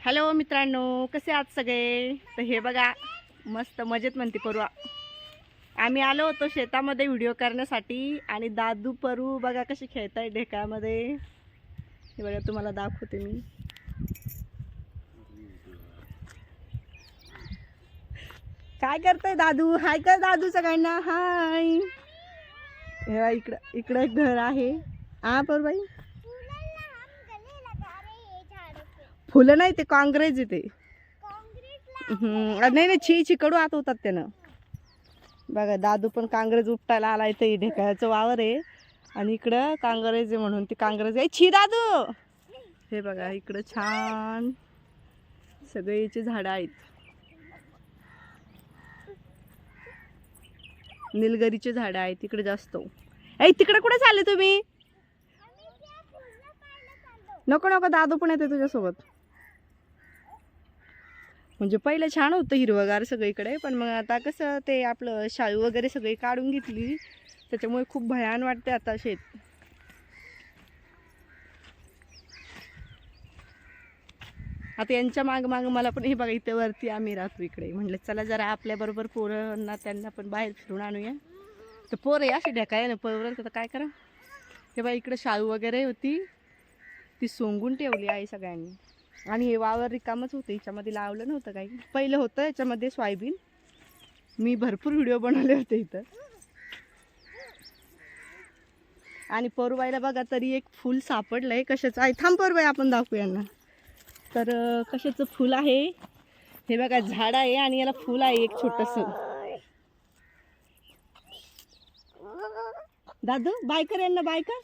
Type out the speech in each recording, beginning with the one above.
Hello मित्रांनो, कसे आहात सगळे? तर हे बघा मस्त मजेत म्हणते परवा आम्ही आलो होतो शेतामध्ये व्हिडिओ करण्यासाठी आणि दादू परू बघा कशी खेळताय ढेकामध्ये. हे बघा तुम्हाला दाखवते मी. काय करताय दादू? हाय कर दादू सगळ्यांना, हाय. हे बघा इकडं इकडं घर आहे. हा परबाई फुलं नाही, ते काँग्रेस येते. नाही नाही, छी कडू आत होतात त्यानं. बघा दादू पण काँग्रेस उपटायला आलाय. ते ढेकळाचं वावर आहे आणि इकडं काँग्रेस आहे म्हणून ती काँग्रेस आहे. छी दादू. हे बघा इकडं छान सगळीची झाडं आहेत. निलगिरीचे झाडं आहेत तिकडे जास्त. तिकडे कुठे चालले तुम्ही? नको नको, दादू पण येते तुझ्यासोबत. म्हणजे पहिलं छान होतं हिरवगार सगळीकडे, पण मग आता कसं ते आपलं शाळू वगैरे सगळी काढून घेतली त्याच्यामुळे खूप भयान वाटते आता शेत. आता यांच्या माग माग मला पण हे बघा इथे वरती आम्ही राहतो इकडे. म्हटलं चला जरा आपल्या बरोबर पोरांना त्यांना पण बाहेर फिरून आणूया. तर पोरं अशी ढेकाय ना पोरं, तर काय करा. हे बघा इकडे शाळू वगैरे होती ती सोंगून ठेवली आहे सगळ्यांनी. आणि हे वावर रिकामच होतं, याच्यामध्ये लावलं नव्हतं काही. पहिलं होतं याच्यामध्ये सोयाबीन. मी भरपूर व्हिडिओ बनवले होते इथं. आणि परूबाईला बघा तरी एक फूल सापडलंय. कशाचं आहे थांब परूबाई, आपण दाखवू यांना. तर कशाचं फूल आहे हे बघा. झाड आहे आणि याला फूल आहे एक छोटंसं. दादू बाय कर यांना, बाय कर.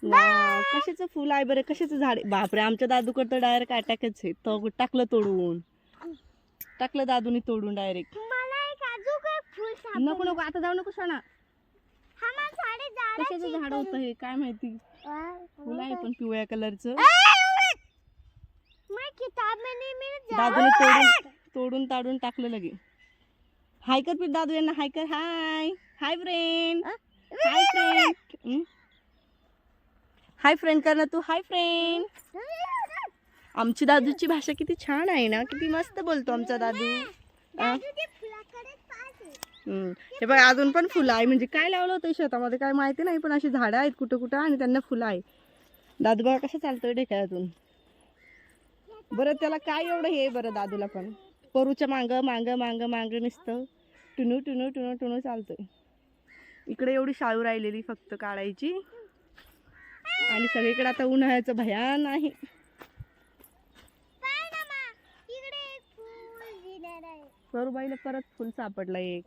कशाचं फुल आहे बरं, कशाचं झाड? बापरे, आमच्या दादूकडे तर डायरेक्ट अटॅकच आहे. तो टाकलं तोडून, टाकलं दादूनी तोडून डायरेक्ट. नको नको, आता जाऊ नको शाना. कशाचं झाड होतं हे काय माहिती. फुल आहे पण पिवळ्या कलरचं. दादूने तोडून ताडून टाकलं लगे. हाय कर फिर दादू यांना, हाय कर. Hi hi friend, hi friend, hi friend कर ना तू. Hi friend. आमची दादूची भाषा किती छान आहे ना, किती मस्त बोलतो आमचा दादू. हे बघ अजून पण फुलं आहे. म्हणजे काय लावलं होतं शेतामध्ये काय माहिती नाही, पण अशी झाडं आहेत कुठं कुठं आणि त्यांना फुलं आहे. दादू बघा कसं चालतोय ढेकळातून. बरं त्याला काय एवढं हे बरं दादूला पण परूच्या मांग मांग मांग मांग नुसतं टुनू टुनू टुनू टुनू चालतोय. इकडे एवढी शाळू राहिलेली फक्त काढायची. आणि सगळीकडे आता उन्हाळ्याचं भयान आहे. परूबाईला परत फुल सापडलं एक.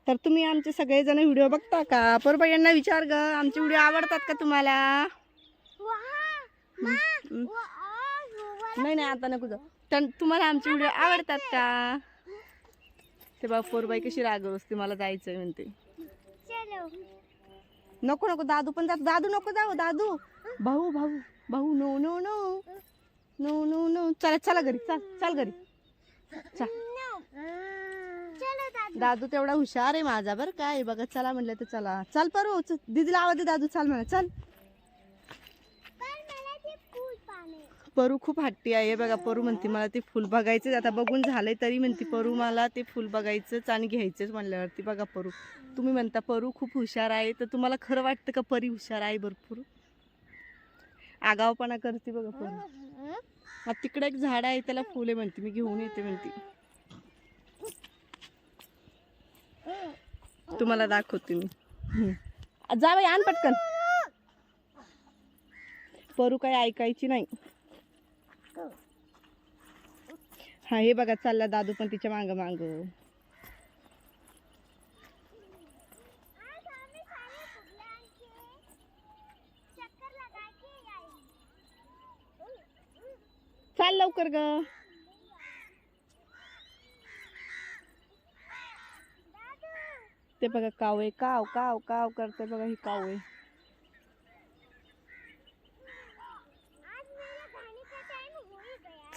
तर तुम्ही आमचे सगळेजण व्हिडिओ बघता का? परूबाई यांना विचार ग, आमचे व्हिडिओ आवडतात का तुम्हाला? नाही नाही आता नको जाऊ. तुम्हाला आमचे व्हिडिओ आवडतात का? ते बघ परूबाई कशी रागवत असते, मला जायचंय म्हणते. नको नको, दादू पण जात. दादू नको जाऊ. दादू भाऊ भाऊ भाऊ, no no no no no no. चला चला घरी, चल चल घरी चल. दादू तेवढा हुशार आहे माझा बरं काय. बघा चला म्हणलं तर चला. चल परू, दीदीला आवाज दे. दादू चल म्हणा, चल. परू खूप हट्टी आहे. बघा परू म्हणते मला ते फुल बघायचंच. आता बघून झालंय तरी म्हणते परू मला ते फुल बघायचंच आणि घ्यायचंच म्हणल्यावरती. बघा परू, तुम्ही म्हणता परू खूप हुशार आहे, तर तुम्हाला खरं वाटतं का परी हुशार आहे? भरपूर आगावपणा करते बघा परू. तिकडे एक झाड आहे त्याला फुले म्हणते, मी घेऊन येते म्हणते. तुम्हाला दाखवते मी. जा बाई आण पटकन. परू काही ऐकायची नाही. हा हे बघा चालला दादू पण तिच्या मांग मांग. चाल लवकर ग. ते बघा कावळे काव काव काव करते बघा. ही कावळे